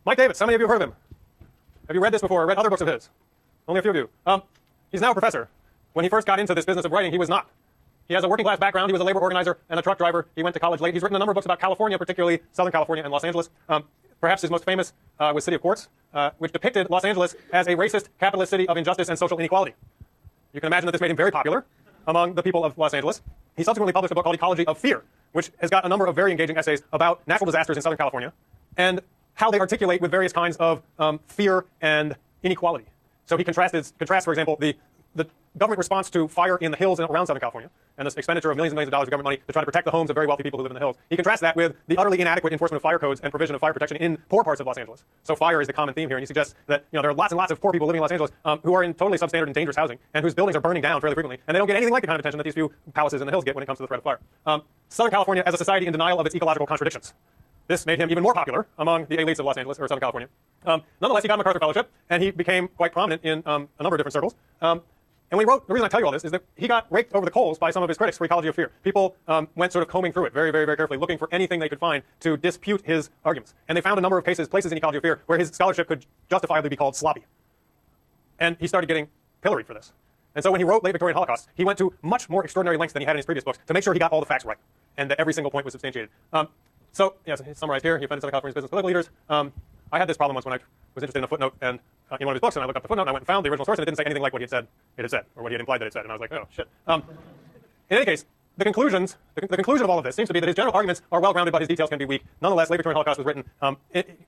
Mike Davis, how many of you have heard of him? Have you read this before or read other books of his? Only a few of you. He's now a professor. When he first got into this business of writing, he was not. He has a working class background. He was a labor organizer and a truck driver. He went to college late. He's written a number of books about California, particularly Southern California and Los Angeles. Perhaps his most famous was City of Quartz, which depicted Los Angeles as a racist, capitalist city of injustice and social inequality. You can imagine that this made him very popular among the people of Los Angeles. He subsequently published a book called Ecology of Fear, which has got a number of very engaging essays about natural disasters in Southern California and how they articulate with various kinds of fear and inequality. So he contrasts, for example, the government response to fire in the hills around Southern California and this expenditure of millions and millions of dollars of government money to try to protect the homes of very wealthy people who live in the hills. He contrasts that with the utterly inadequate enforcement of fire codes and provision of fire protection in poor parts of Los Angeles. So fire is the common theme here, and he suggests that there are lots and lots of poor people living in Los Angeles who are in totally substandard and dangerous housing and whose buildings are burning down fairly frequently, and they don't get anything like the kind of attention that these few palaces in the hills get when it comes to the threat of fire. Southern California as a society in denial of its ecological contradictions. This made him even more popular among the elites of Los Angeles or Southern California. Nonetheless, he got a MacArthur Fellowship, and he became quite prominent in a number of different circles. And when he wrote, the reason I tell you all this is that he got raked over the coals by some of his critics for Ecology of Fear. People went sort of combing through it very, very, very carefully, looking for anything they could find to dispute his arguments. And they found a number of places in Ecology of Fear where his scholarship could justifiably be called sloppy. And he started getting pilloried for this. And so when he wrote Late Victorian Holocaust, he went to much more extraordinary lengths than he had in his previous books to make sure he got all the facts right and that every single point was substantiated. So, yeah, so summarized here, he offended Southern California's business political leaders. I had this problem once when I was interested in a footnote and in one of his books, and I looked up the footnote, and I went and found the original source, and it didn't say anything like what he had said, or what he had implied that it said, and I was like, oh, shit. In any case, the conclusion of all of this seems to be that his general arguments are well-grounded, but his details can be weak. Nonetheless, Late Victorian Holocaust was written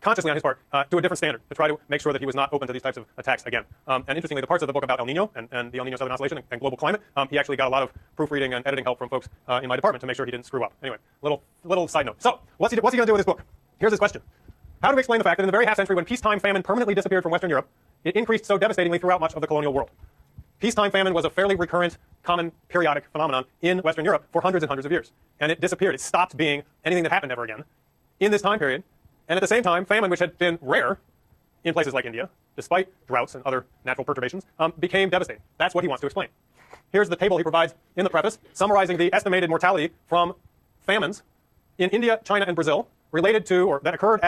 consciously on his part to a different standard, to try to make sure that he was not open to these types of attacks again. And interestingly, the parts of the book about El Nino and the El Nino Southern Oscillation and global climate, he actually got a lot of proofreading and editing help from folks in my department to make sure he didn't screw up. Anyway, little side note. So, what's he going to do with this book? Here's his question. How do we explain the fact that in the very half-century when peacetime famine permanently disappeared from Western Europe, it increased so devastatingly throughout much of the colonial world? Peacetime famine was a fairly recurrent, common, periodic phenomenon in Western Europe for hundreds and hundreds of years. And it disappeared. It stopped being anything that happened ever again in this time period. And at the same time, famine, which had been rare in places like India, despite droughts and other natural perturbations, became devastating. That's what he wants to explain. Here's the table he provides in the preface, summarizing the estimated mortality from famines in India, China, and Brazil related to, or that occurred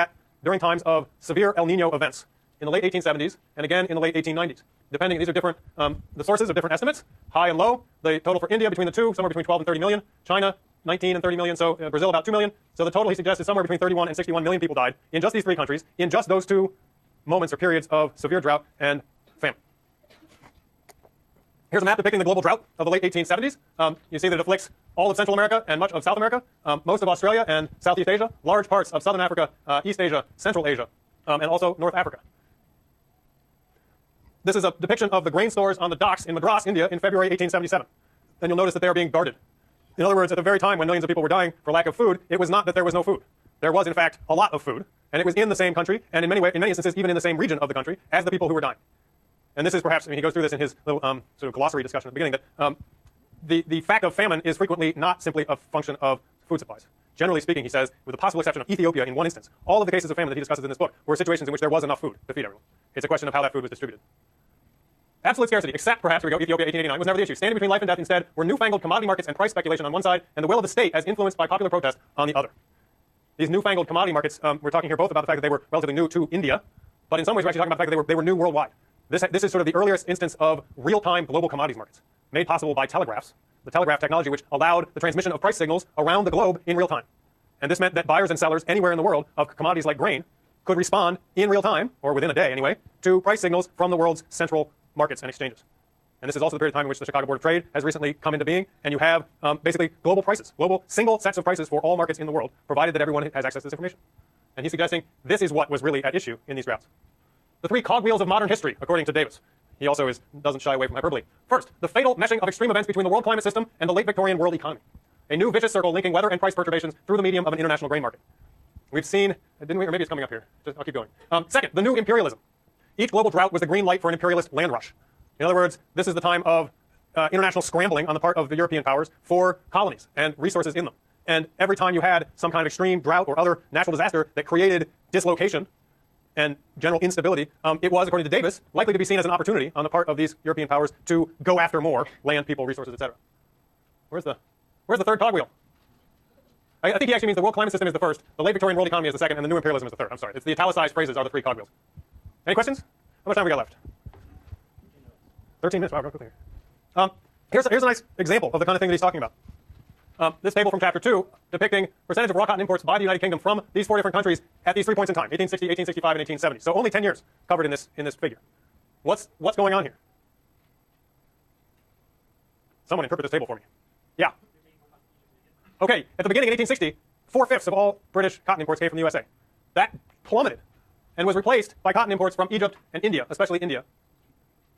during times of severe El Nino events in the late 1870s and again in the late 1890s. Depending, these are different, the sources of different estimates, high and low. The total for India between the two, somewhere between 12 and 30 million. China, 19 and 30 million. So Brazil, about 2 million. So the total, he suggests, is somewhere between 31 and 61 million people died in just these three countries, in just those two moments or periods of severe drought and famine. Here's a map depicting the global drought of the late 1870s. You see that it afflicts all of Central America and much of South America, most of Australia and Southeast Asia, large parts of Southern Africa, East Asia, Central Asia, and also North Africa. This is a depiction of the grain stores on the docks in Madras, India, in February 1877. And you'll notice that they are being guarded. In other words, at the very time when millions of people were dying for lack of food, it was not that there was no food. There was, in fact, a lot of food, and it was in the same country, and in many instances, even in the same region of the country, as the people who were dying. And this is perhaps, he goes through this in his little sort of glossary discussion at the beginning, that the fact of famine is frequently not simply a function of food supplies. Generally speaking, he says, with the possible exception of Ethiopia in one instance, all of the cases of famine that he discusses in this book were situations in which there was enough food to feed everyone. It's a question of how that food was distributed. Absolute scarcity, except perhaps, here we go, Ethiopia 1889, was never the issue. Standing between life and death instead were newfangled commodity markets and price speculation on one side, and the will of the state as influenced by popular protest on the other. These newfangled commodity markets, we're talking here both about the fact that they were relatively new to India, but in some ways we're actually talking about the fact that they were new worldwide. This is sort of the earliest instance of real-time global commodities markets, made possible by telegraphs, the telegraph technology which allowed the transmission of price signals around the globe in real time. And this meant that buyers and sellers anywhere in the world of commodities like grain could respond in real time, or within a day anyway, to price signals from the world's central markets and exchanges. And this is also the period of time in which the Chicago Board of Trade has recently come into being, and you have basically global prices, global single sets of prices for all markets in the world, provided that everyone has access to this information. And he's suggesting this is what was really at issue in these droughts. The three cogwheels of modern history, according to Davis. He also doesn't shy away from hyperbole. First, the fatal meshing of extreme events between the world climate system and the late Victorian world economy. A new vicious circle linking weather and price perturbations through the medium of an international grain market. We've seen, didn't we, or maybe it's coming up here. I'll keep going. Second, the new imperialism. Each global drought was the green light for an imperialist land rush. In other words, this is the time of international scrambling on the part of the European powers for colonies and resources in them. And every time you had some kind of extreme drought or other natural disaster that created dislocation and general instability, it was, according to Davis, likely to be seen as an opportunity on the part of these European powers to go after more land, people, resources, etc. Where's the third cogwheel? I think he actually means the world climate system is the first, the late Victorian world economy is the second, and the new imperialism is the third. I'm sorry. It's the italicized phrases are the three cogwheels. Any questions? How much time we got left? 13 minutes. Wow, go quickly here. Here's a nice example of the kind of thing that he's talking about. This table from Chapter 2 depicting percentage of raw cotton imports by the United Kingdom from these 4 different countries at these 3 points in time, 1860, 1865, and 1870. So only 10 years covered in this figure. What's going on here? Someone interpret this table for me. Yeah. Okay, at the beginning in 1860, 4/5 of all British cotton imports came from the USA. That plummeted and was replaced by cotton imports from Egypt and India, especially India.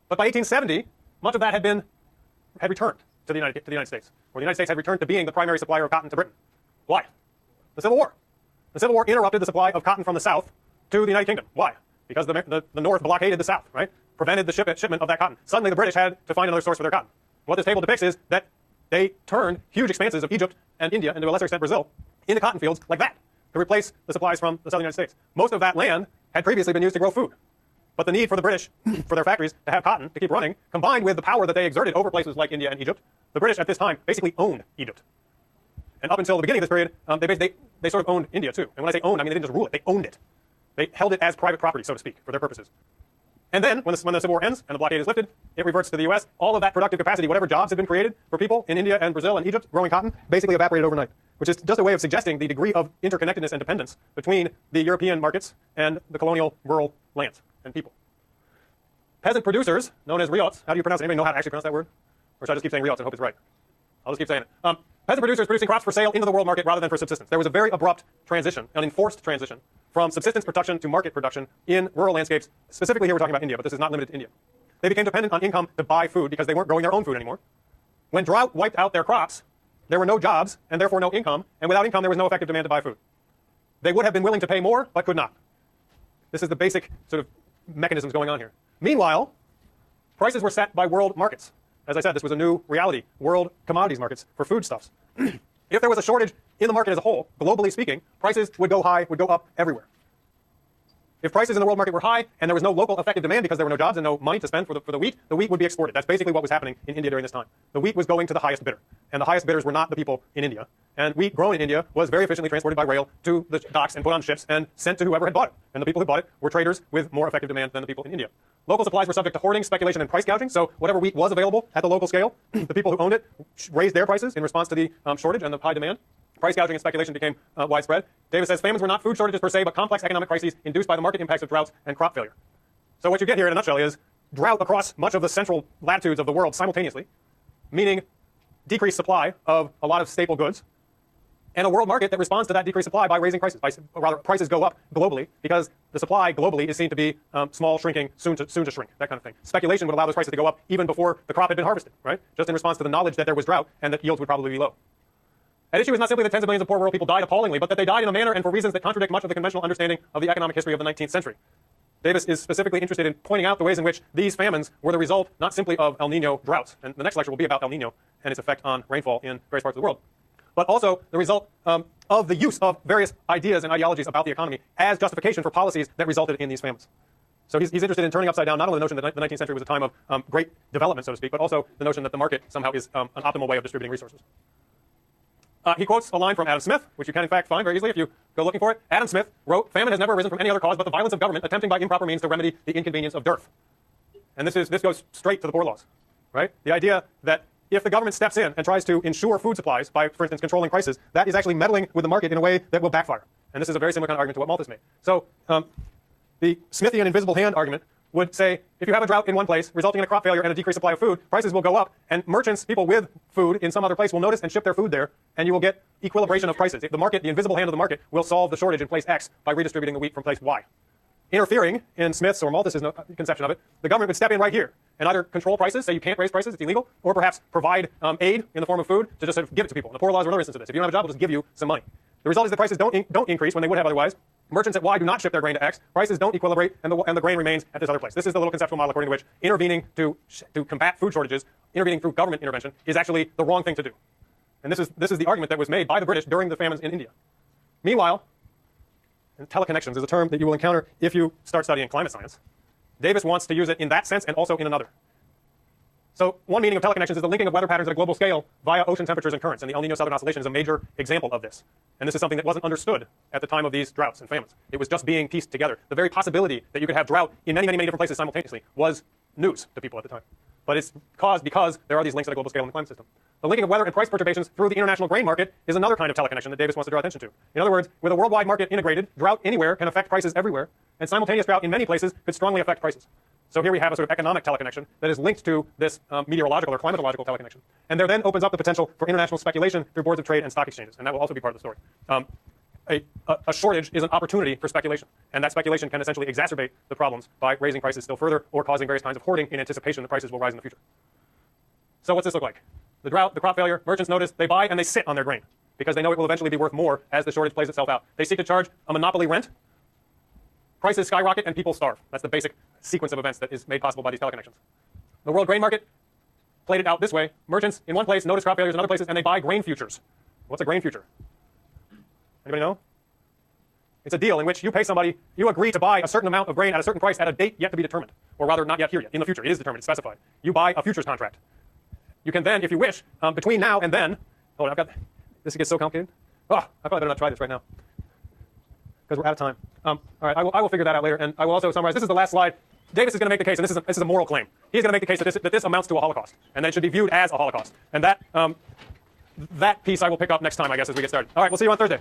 But by 1870, much of that had returned to the United States, or the United States had returned to being the primary supplier of cotton to Britain. Why? The Civil War. The Civil War interrupted the supply of cotton from the South to the United Kingdom. Why? Because the North blockaded the South, right? Prevented the shipment of that cotton. Suddenly the British had to find another source for their cotton. What this table depicts is that they turned huge expanses of Egypt and India, and to a lesser extent Brazil, into cotton fields like that to replace the supplies from the southern United States. Most of that land had previously been used to grow food. But the need for the British, for their factories to have cotton to keep running, combined with the power that they exerted over places like India and Egypt, the British at this time basically owned Egypt. And up until the beginning of this period, they sort of owned India too. And when I say owned, I mean they didn't just rule it, they owned it. They held it as private property, so to speak, for their purposes. And then, when the Civil War ends and the blockade is lifted, it reverts to the U.S. All of that productive capacity, whatever jobs had been created for people in India and Brazil and Egypt growing cotton, basically evaporated overnight, which is just a way of suggesting the degree of interconnectedness and dependence between the European markets and the colonial rural lands and people. Peasant producers, known as riots, how do you pronounce it? Anybody know how to actually pronounce that word? Or should I just keep saying riots and hope it's right? I'll just keep saying it. Peasant producers producing crops for sale into the world market rather than for subsistence. There was a very abrupt transition, an enforced transition, from subsistence production to market production in rural landscapes. Specifically here we're talking about India, but this is not limited to India. They became dependent on income to buy food because they weren't growing their own food anymore. When drought wiped out their crops, there were no jobs and therefore no income, and without income there was no effective demand to buy food. They would have been willing to pay more, but could not. This is the basic sort of mechanisms going on here. Meanwhile, prices were set by world markets. As I said, this was a new reality, world commodities markets for foodstuffs. If there was a shortage in the market as a whole, globally speaking, prices would go high, would go up everywhere. If prices in the world market were high and there was no local effective demand because there were no jobs and no money to spend for the wheat would be exported. That's basically what was happening in India during this time. The wheat was going to the highest bidder, and the highest bidders were not the people in India. And wheat grown in India was very efficiently transported by rail to the docks and put on ships and sent to whoever had bought it. And the people who bought it were traders with more effective demand than the people in India. Local supplies were subject to hoarding, speculation, and price gouging. So whatever wheat was available at the local scale, the people who owned it raised their prices in response to the shortage and the high demand. Price gouging and speculation became widespread. Davis says famines were not food shortages per se, but complex economic crises induced by the market impacts of droughts and crop failure. So what you get here in a nutshell is drought across much of the central latitudes of the world simultaneously, meaning decreased supply of a lot of staple goods, and a world market that responds to that decreased supply by raising prices. Prices go up globally because the supply globally is seen to be small, shrinking, soon to shrink, that kind of thing. Speculation would allow those prices to go up even before the crop had been harvested, right? Just in response to the knowledge that there was drought and that yields would probably be low. At issue is not simply that tens of millions of poor rural people died appallingly, but that they died in a manner and for reasons that contradict much of the conventional understanding of the economic history of the 19th century. Davis is specifically interested in pointing out the ways in which these famines were the result not simply of El Nino droughts, and the next lecture will be about El Nino and its effect on rainfall in various parts of the world, but also the result of the use of various ideas and ideologies about the economy as justification for policies that resulted in these famines. So he's interested in turning upside down not only the notion that the 19th century was a time of great development, so to speak, but also the notion that the market somehow is an optimal way of distributing resources. He quotes a line from Adam Smith, which you can in fact find very easily if you go looking for it. Adam Smith wrote, "Famine has never arisen from any other cause but the violence of government attempting by improper means to remedy the inconvenience of dearth." And this goes straight to the poor laws, right? The idea that if the government steps in and tries to ensure food supplies by, for instance, controlling prices, that is actually meddling with the market in a way that will backfire. And this is a very similar kind of argument to what Malthus made. So the Smithian invisible hand argument would say if you have a drought in one place resulting in a crop failure and a decreased supply of food, prices will go up, and merchants, people with food in some other place, will notice and ship their food there, and you will get equilibration of prices. The market, the invisible hand of the market, will solve the shortage in place X by redistributing the wheat from place Y. Interfering in Smith's or Malthus's conception of it, the government would step in right here and either control prices, say you can't raise prices, it's illegal, or perhaps provide aid in the form of food to just sort of give it to people. And the poor laws are another instance of this. If you don't have a job, we'll just give you some money. The result is that prices don't increase when they would have otherwise. Merchants at Y do not ship their grain to X. Prices don't equilibrate, and the grain remains at this other place. This is the little conceptual model according to which intervening to combat food shortages, intervening through government intervention, is actually the wrong thing to do. And this is the argument that was made by the British during the famines in India. Meanwhile, and teleconnections is a term that you will encounter if you start studying climate science. Davis wants to use it in that sense and also in another. So one meaning of teleconnections is the linking of weather patterns at a global scale via ocean temperatures and currents, and the El Niño Southern Oscillation is a major example of this. And this is something that wasn't understood at the time of these droughts and famines. It was just being pieced together. The very possibility that you could have drought in many, many, many different places simultaneously was news to people at the time. But it's caused because there are these links at a global scale in the climate system. The linking of weather and price perturbations through the international grain market is another kind of teleconnection that Davis wants to draw attention to. In other words, with a worldwide market integrated, drought anywhere can affect prices everywhere, and simultaneous drought in many places could strongly affect prices. So here we have a sort of economic teleconnection that is linked to this meteorological or climatological teleconnection. And there then opens up the potential for international speculation through boards of trade and stock exchanges, and that will also be part of the story. A shortage is an opportunity for speculation, and that speculation can essentially exacerbate the problems by raising prices still further or causing various kinds of hoarding in anticipation that prices will rise in the future. So what's this look like? The drought, the crop failure, merchants notice, they buy and they sit on their grain because they know it will eventually be worth more as the shortage plays itself out. They seek to charge a monopoly rent. Prices skyrocket and people starve. That's the basic sequence of events that is made possible by these teleconnections. The world grain market played it out this way. Merchants in one place notice crop failures in other places, and they buy grain futures. What's a grain future? Anybody know? It's a deal in which you pay somebody, you agree to buy a certain amount of grain at a certain price at a date yet to be determined, or rather not yet here yet. In the future, it is determined, it's specified. You buy a futures contract. You can then, if you wish, between now and then, hold on, I've got, this gets so complicated. Oh, I probably better not try this right now because we're out of time. All right, I will figure that out later, and I will also summarize. This is the last slide. Davis is going to make the case, and this is a moral claim. He's going to make the case that this amounts to a Holocaust, and that it should be viewed as a Holocaust. And that piece I will pick up next time, I guess, as we get started. All right, we'll see you on Thursday.